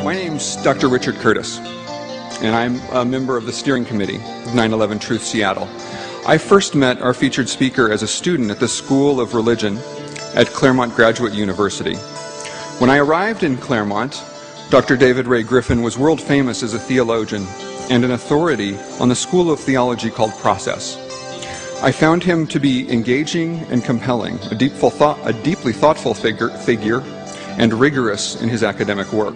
My name's Dr. Richard Curtis, and I'm a member of the steering committee of 9/11 Truth Seattle. I first met our featured speaker as a student at the School of Religion at Claremont Graduate University. When I arrived in Claremont, Dr. David Ray Griffin was world famous as a theologian and an authority on the school of theology called Process. I found him to be engaging and compelling, a deeply thoughtful figure, and rigorous in his academic work.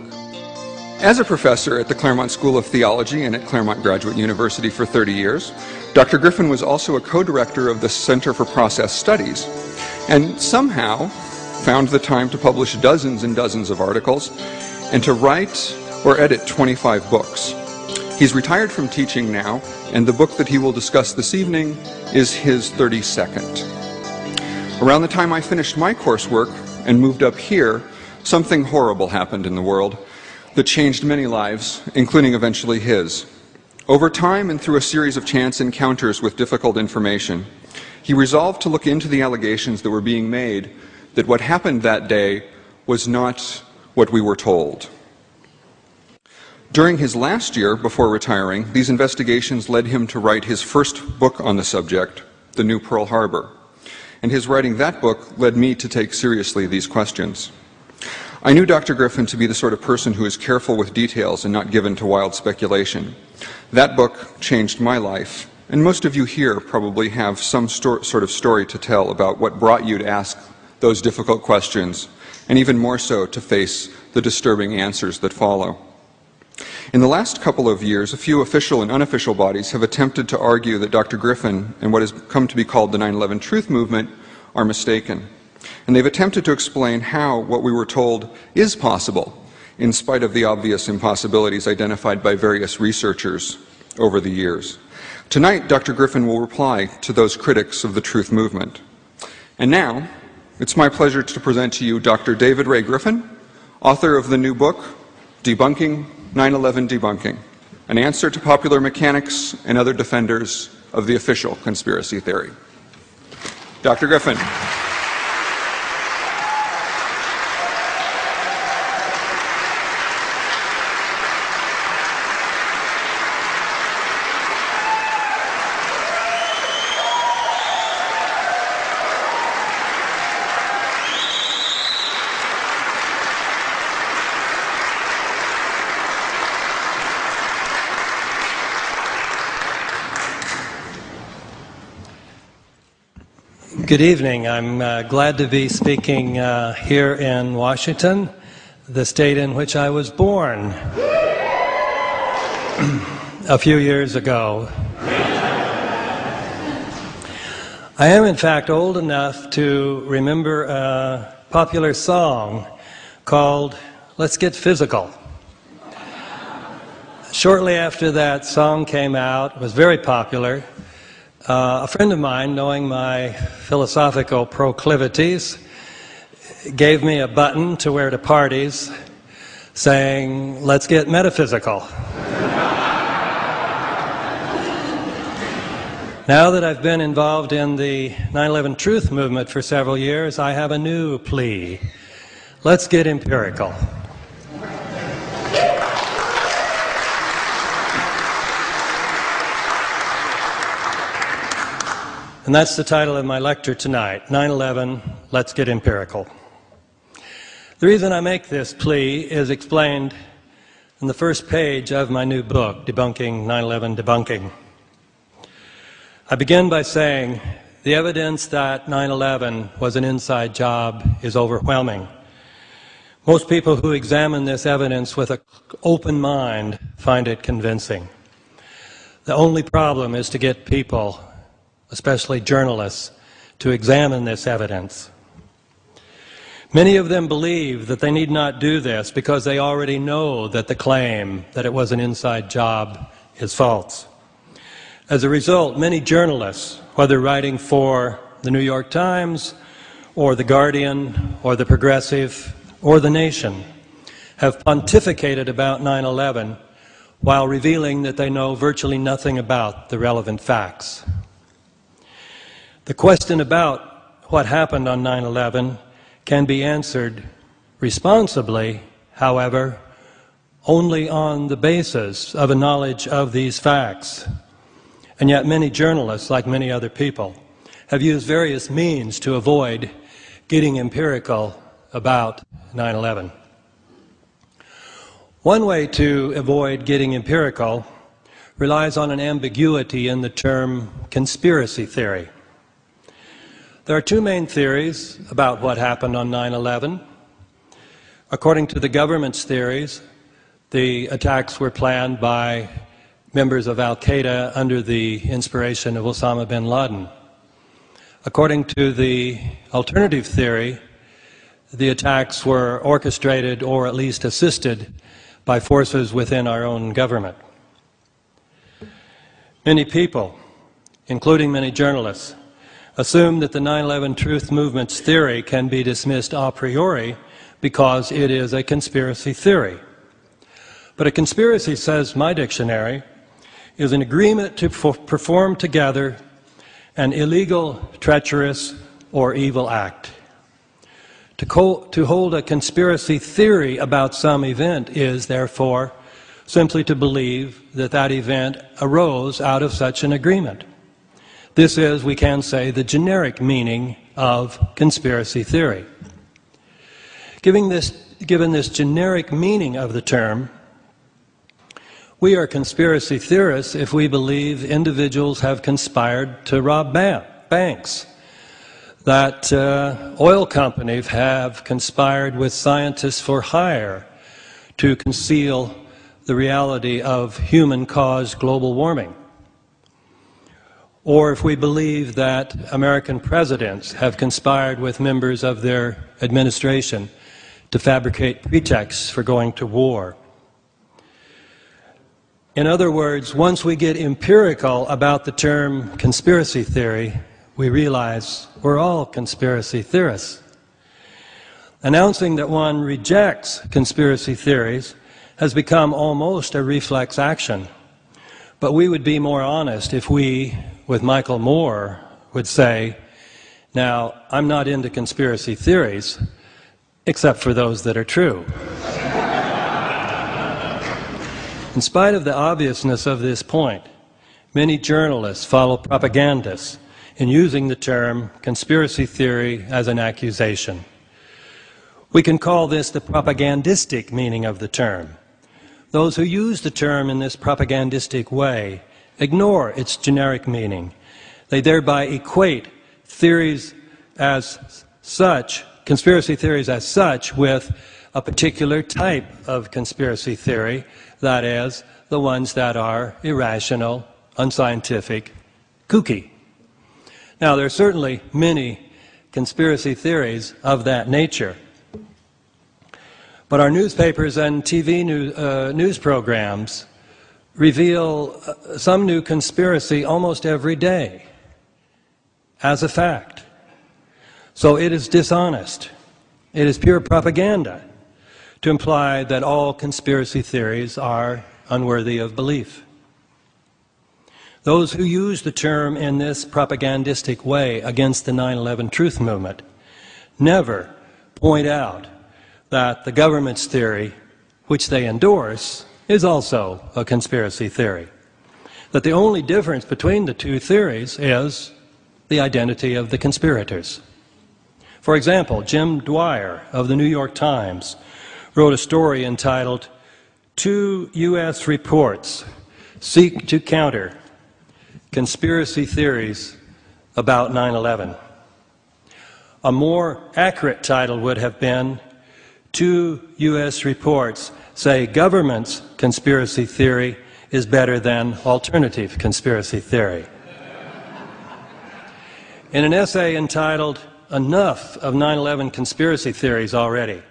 As a professor at the Claremont School of Theology and at Claremont Graduate University for 30 years, Dr. Griffin was also a co-director of the Center for Process Studies, and somehow found the time to publish dozens and dozens of articles and to write or edit 25 books. He's retired from teaching now, and the book that he will discuss this evening is his 32nd. Around the time I finished my coursework and moved up here, something horrible happened in the world that changed many lives, including eventually his. Over time and through a series of chance encounters with difficult information, he resolved to look into the allegations that were being made that what happened that day was not what we were told. During his last year before retiring, these investigations led him to write his first book on the subject, The New Pearl Harbor. And his writing that book led me to take seriously these questions. I knew Dr. Griffin to be the sort of person who is careful with details and not given to wild speculation. That book changed my life, and most of you here probably have some sort of story to tell about what brought you to ask those difficult questions, and even more so to face the disturbing answers that follow. In the last couple of years, a few official and unofficial bodies have attempted to argue that Dr. Griffin and what has come to be called the 9/11 Truth Movement are mistaken. And they've attempted to explain how what we were told is possible, in spite of the obvious impossibilities identified by various researchers over the years. Tonight, Dr. Griffin will reply to those critics of the truth movement. And now, it's my pleasure to present to you Dr. David Ray Griffin, author of the new book, Debunking 9/11 Debunking, an answer to popular mechanics and other defenders of the official conspiracy theory. Dr. Griffin. Good evening. I'm glad to be speaking here in Washington, the state in which I was born a few years ago. I am, in fact, old enough to remember a popular song called "Let's Get Physical." Shortly after that song came out, it was very popular. A friend of mine, knowing my philosophical proclivities, gave me a button to wear to parties saying, "Let's get metaphysical." Now that I've been involved in the 9/11 Truth Movement for several years, I have a new plea. Let's get empirical. And that's the title of my lecture tonight, 9/11, Let's Get Empirical. The reason I make this plea is explained in the first page of my new book, Debunking 9/11 Debunking. I begin by saying the evidence that 9/11 was an inside job is overwhelming. Most people who examine this evidence with an open mind find it convincing. The only problem is to get people, especially journalists, to examine this evidence. Many of them believe that they need not do this because they already know that the claim that it was an inside job is false. As a result, many journalists, whether writing for the New York Times or the Guardian or the Progressive or the Nation, have pontificated about 9/11 while revealing that they know virtually nothing about the relevant facts. The question about what happened on 9/11 can be answered responsibly, however, only on the basis of a knowledge of these facts. And yet many journalists, like many other people, have used various means to avoid getting empirical about 9/11. One way to avoid getting empirical relies on an ambiguity in the term conspiracy theory. There are two main theories about what happened on 9/11. According to the government's theories, the attacks were planned by members of Al-Qaeda under the inspiration of Osama bin Laden. According to the alternative theory, the attacks were orchestrated or at least assisted by forces within our own government. Many people, including many journalists, assume that the 9/11 Truth Movement's theory can be dismissed a priori because it is a conspiracy theory. But a conspiracy, says my dictionary, is an agreement to perform together an illegal, treacherous, or evil act. To hold a conspiracy theory about some event is, therefore, simply to believe that that event arose out of such an agreement. This is, we can say, the generic meaning of conspiracy theory. Given this generic meaning of the term, we are conspiracy theorists if we believe individuals have conspired to rob banks, that oil companies have conspired with scientists for hire to conceal the reality of human-caused global warming, or if we believe that American presidents have conspired with members of their administration to fabricate pretexts for going to war. In other words, once we get empirical about the term conspiracy theory, we realize we're all conspiracy theorists. Announcing that one rejects conspiracy theories has become almost a reflex action. But we would be more honest if we, with Michael Moore, would say, now, I'm not into conspiracy theories, except for those that are true. In spite of the obviousness of this point, many journalists follow propagandists in using the term conspiracy theory as an accusation. We can call this the propagandistic meaning of the term. Those who use the term in this propagandistic way ignore its generic meaning. They thereby equate theories as such, conspiracy theories as such, with a particular type of conspiracy theory, that is, the ones that are irrational, unscientific, kooky. Now, there are certainly many conspiracy theories of that nature. But our newspapers and TV news programs reveal some new conspiracy almost every day as a fact. So it is dishonest. It is pure propaganda to imply that all conspiracy theories are unworthy of belief. Those who use the term in this propagandistic way against the 9/11 Truth Movement never point out that the government's theory, which they endorse, is also a conspiracy theory. That the only difference between the two theories is the identity of the conspirators. For example, Jim Dwyer of the New York Times wrote a story entitled, "Two U.S. Reports Seek to Counter Conspiracy Theories About 9/11. A more accurate title would have been, "Two U.S. reports say government's conspiracy theory is better than alternative conspiracy theory." In an essay entitled, "Enough of 9/11 Conspiracy Theories Already,"